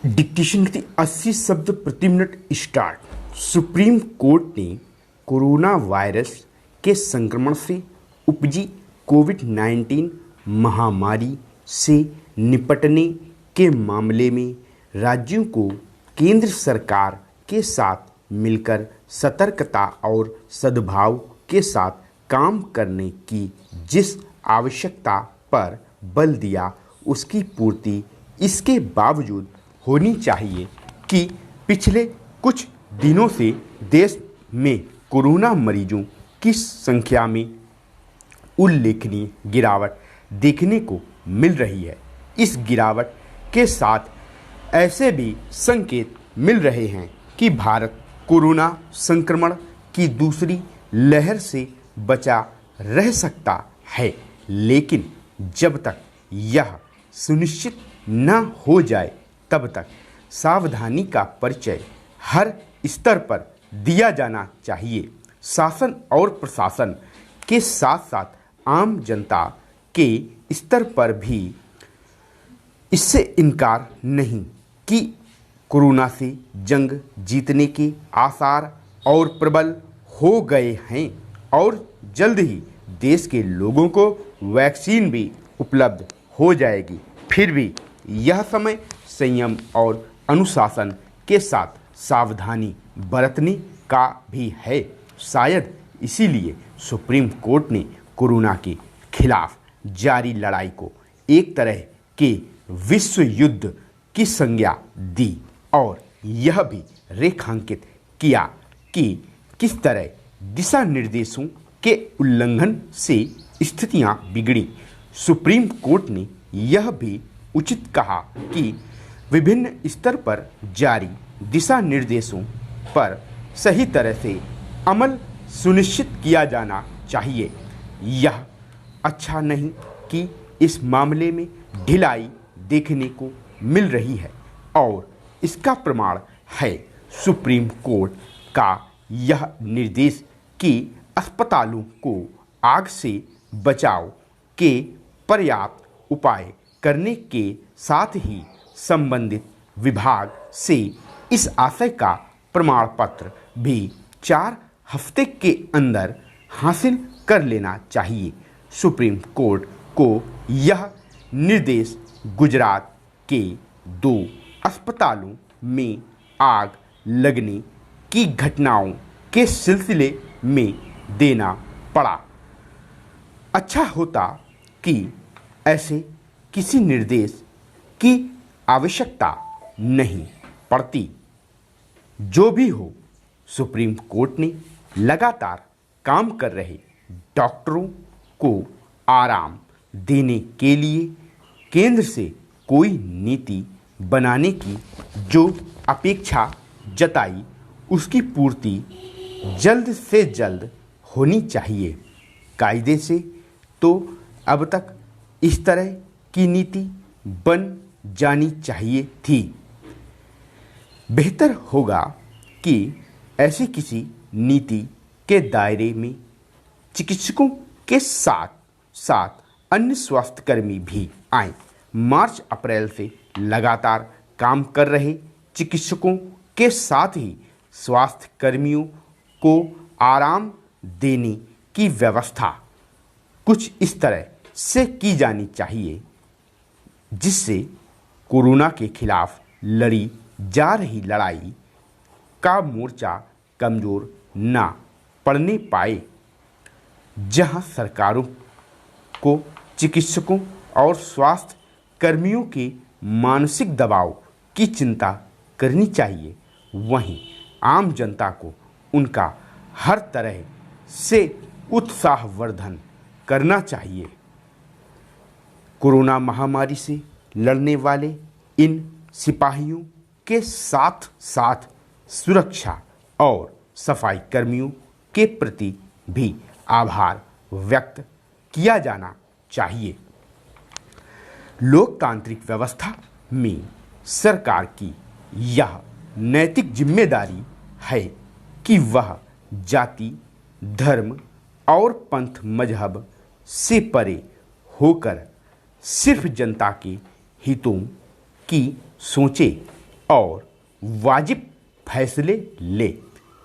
Dictation की 80 शब्द प्रति मिनट स्टार्ट। सुप्रीम कोर्ट ने कोरोना वायरस के संक्रमण से उपजी कोविड-19 महामारी से निपटने के मामले में राज्यों को केंद्र सरकार के साथ मिलकर सतर्कता और सद्भाव के साथ काम करने की जिस आवश्यकता पर बल दिया, उसकी पूर्ति इसके बावजूद होनी चाहिए कि पिछले कुछ दिनों से देश में कोरोना मरीजों की संख्या में उल्लेखनीय गिरावट देखने को मिल रही है। इस गिरावट के साथ ऐसे भी संकेत मिल रहे हैं कि भारत कोरोना संक्रमण की दूसरी लहर से बचा रह सकता है, लेकिन जब तक यह सुनिश्चित न हो जाए तब तक सावधानी का परिचय हर स्तर पर दिया जाना चाहिए। शासन और प्रशासन के साथ साथ आम जनता के स्तर पर भी इससे इनकार नहीं कि कोरोना से जंग जीतने के आसार और प्रबल हो गए हैं और जल्द ही देश के लोगों को वैक्सीन भी उपलब्ध हो जाएगी। फिर भी यह समय संयम और अनुशासन के साथ सावधानी बरतने का भी है। शायद इसीलिए सुप्रीम कोर्ट ने कोरोना के खिलाफ जारी लड़ाई को एक तरह के विश्व युद्ध की संज्ञा दी और यह भी रेखांकित किया कि किस तरह दिशा निर्देशों के उल्लंघन से स्थितियां बिगड़ी। सुप्रीम कोर्ट ने यह भी उचित कहा कि विभिन्न स्तर पर जारी दिशा निर्देशों पर सही तरह से अमल सुनिश्चित किया जाना चाहिए। यह अच्छा नहीं कि इस मामले में ढिलाई देखने को मिल रही है और इसका प्रमाण है सुप्रीम कोर्ट का यह निर्देश कि अस्पतालों को आग से बचाव के पर्याप्त उपाय करने के साथ ही संबंधित विभाग से इस आशय का प्रमाण पत्र भी 4 हफ्ते के अंदर हासिल कर लेना चाहिए। सुप्रीम कोर्ट को यह निर्देश गुजरात के 2 अस्पतालों में आग लगने की घटनाओं के सिलसिले में देना पड़ा। अच्छा होता कि ऐसे किसी निर्देश की आवश्यकता नहीं पड़ती। जो भी हो, सुप्रीम कोर्ट ने लगातार काम कर रहे डॉक्टरों को आराम देने के लिए केंद्र से कोई नीति बनाने की जो अपेक्षा जताई, उसकी पूर्ति जल्द से जल्द होनी चाहिए। कायदे से तो अब तक इस तरह की नीति बन जानी चाहिए थी। बेहतर होगा कि ऐसी किसी नीति के दायरे में चिकित्सकों के साथ साथ अन्य स्वास्थ्यकर्मी भी आएं। मार्च अप्रैल से लगातार काम कर रहे चिकित्सकों के साथ ही स्वास्थ्यकर्मियों को आराम देने की व्यवस्था कुछ इस तरह से की जानी चाहिए जिससे कोरोना के खिलाफ लड़ी जा रही लड़ाई का मोर्चा कमज़ोर ना पड़ने पाए। जहां सरकारों को चिकित्सकों और स्वास्थ्य कर्मियों के मानसिक दबाव की चिंता करनी चाहिए, वहीं आम जनता को उनका हर तरह से उत्साहवर्धन करना चाहिए। कोरोना महामारी से लड़ने वाले इन सिपाहियों के साथ साथ सुरक्षा और सफाई कर्मियों के प्रति भी आभार व्यक्त किया जाना चाहिए। लोकतांत्रिक व्यवस्था में सरकार की यह नैतिक जिम्मेदारी है कि वह जाति, धर्म और पंथ मजहब से परे होकर सिर्फ जनता के हितों की सोचे। और वाजिब फैसले ले।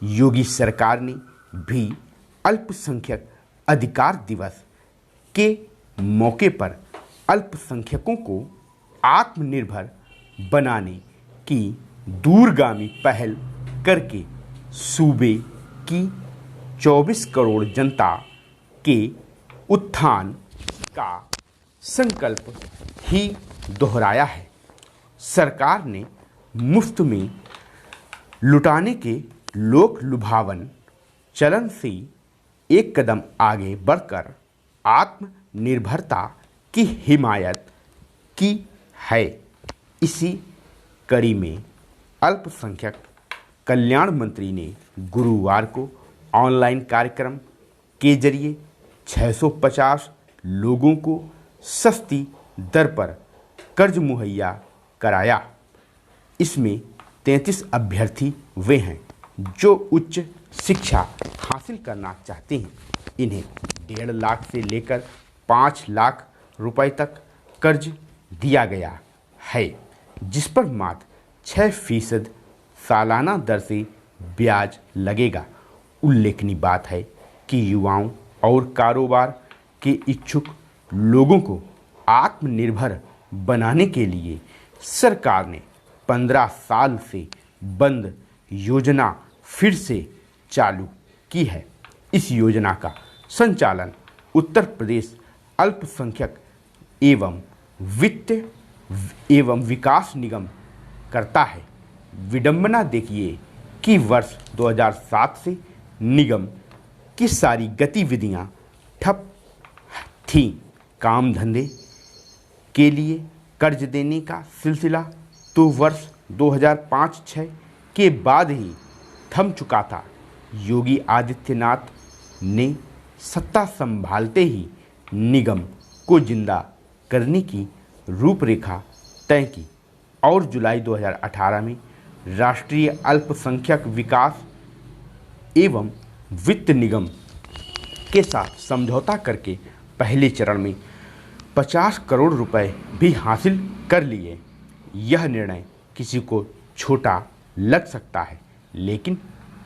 योगी सरकार ने भी अल्पसंख्यक अधिकार दिवस के मौके पर अल्पसंख्यकों को आत्मनिर्भर बनाने की दूरगामी पहल करके सूबे की 24 करोड़ जनता के उत्थान का संकल्प ही दोहराया है। सरकार ने मुफ्त में लुटाने के लोक लुभावन चलन से एक कदम आगे बढ़कर आत्मनिर्भरता की हिमायत की है। इसी कड़ी में अल्पसंख्यक कल्याण मंत्री ने गुरुवार को ऑनलाइन कार्यक्रम के जरिए 650 लोगों को सस्ती दर पर कर्ज मुहैया कराया। इसमें 33 अभ्यर्थी वे हैं जो उच्च शिक्षा हासिल करना चाहते हैं। इन्हें 1.5 लाख से लेकर 5 लाख रुपए तक कर्ज दिया गया है, जिस पर मात्र 6% सालाना दर से ब्याज लगेगा। उल्लेखनीय बात है कि युवाओं और कारोबार के इच्छुक लोगों को आत्मनिर्भर बनाने के लिए सरकार ने 15 साल से बंद योजना फिर से चालू की है। इस योजना का संचालन उत्तर प्रदेश अल्पसंख्यक एवं वित्त एवं विकास निगम करता है। विडंबना देखिए कि वर्ष 2007 से निगम की सारी गतिविधियां ठप थीं। काम धंधे के लिए कर्ज देने का सिलसिला तो वर्ष 2005-06 के बाद ही थम चुका था। योगी आदित्यनाथ ने सत्ता संभालते ही निगम को जिंदा करने की रूपरेखा तय की और जुलाई 2018 में राष्ट्रीय अल्पसंख्यक विकास एवं वित्त निगम के साथ समझौता करके पहले चरण में 50 करोड़ रुपए भी हासिल कर लिए। यह निर्णय किसी को छोटा लग सकता है, लेकिन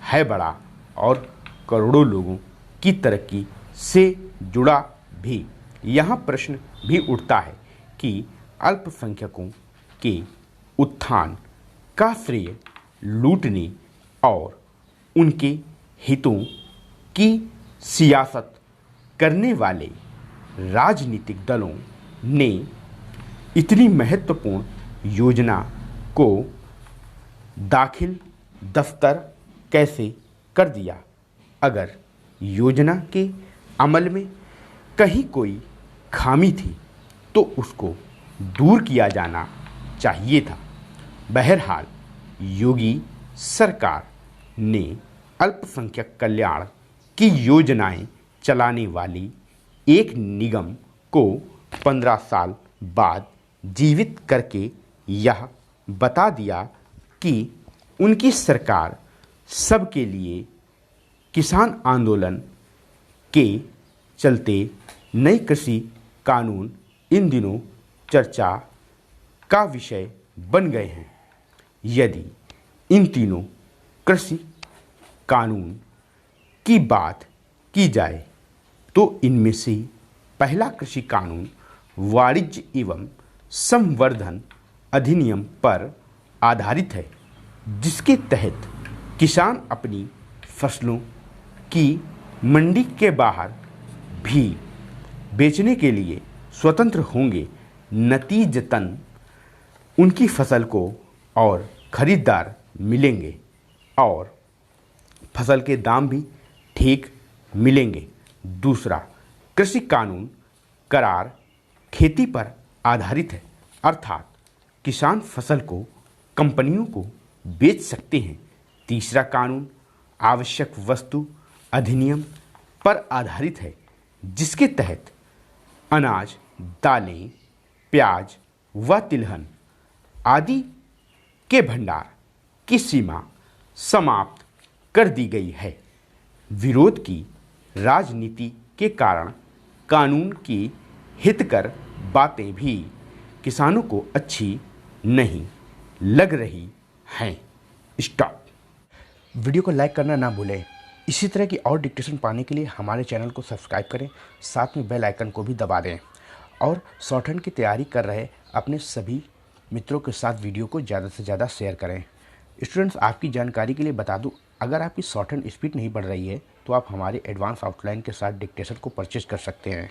है बड़ा और करोड़ों लोगों की तरक्की से जुड़ा भी। यहाँ प्रश्न भी उठता है कि अल्पसंख्यकों के उत्थान का श्रेय लूटने और उनके हितों की सियासत करने वाले राजनीतिक दलों ने इतनी महत्वपूर्ण योजना को दाखिल दफ्तर कैसे कर दिया। अगर योजना के अमल में कहीं कोई खामी थी तो उसको दूर किया जाना चाहिए था। बहरहाल योगी सरकार ने अल्पसंख्यक कल्याण की योजनाएं चलाने वाली एक निगम को 15 साल बाद जीवित करके यह बता दिया कि उनकी सरकार सबके लिए किसान आंदोलन के चलते नए कृषि कानून इन दिनों चर्चा का विषय बन गए हैं। यदि इन तीनों कृषि कानून की बात की जाए तो इनमें से पहला कृषि कानून वाणिज्य एवं संवर्धन अधिनियम पर आधारित है, जिसके तहत किसान अपनी फसलों की मंडी के बाहर भी बेचने के लिए स्वतंत्र होंगे। नतीजतन उनकी फसल को और खरीदार मिलेंगे और फसल के दाम भी ठीक मिलेंगे। दूसरा कृषि कानून करार खेती पर आधारित है, अर्थात किसान फसल को कंपनियों को बेच सकते हैं। तीसरा कानून आवश्यक वस्तु अधिनियम पर आधारित है, जिसके तहत अनाज, दालें, प्याज व तिलहन आदि के भंडार की सीमा समाप्त कर दी गई है। विरोध की राजनीति के कारण कानून की हितकर बातें भी किसानों को अच्छी नहीं लग रही हैं। स्टार्ट। वीडियो को लाइक करना ना भूलें। इसी तरह की और डिक्टेशन पाने के लिए हमारे चैनल को सब्सक्राइब करें, साथ में बेल आइकन को भी दबा दें और शॉर्टहैंड की तैयारी कर रहे अपने सभी मित्रों के साथ वीडियो को ज़्यादा से ज़्यादा शेयर करें। स्टूडेंट्स, आपकी जानकारी के लिए बता दूं, अगर आपकी शॉर्टहैंड स्पीड नहीं बढ़ रही है तो आप हमारे एडवांस आउटलाइन के साथ डिक्टेशन को परचेज कर सकते हैं।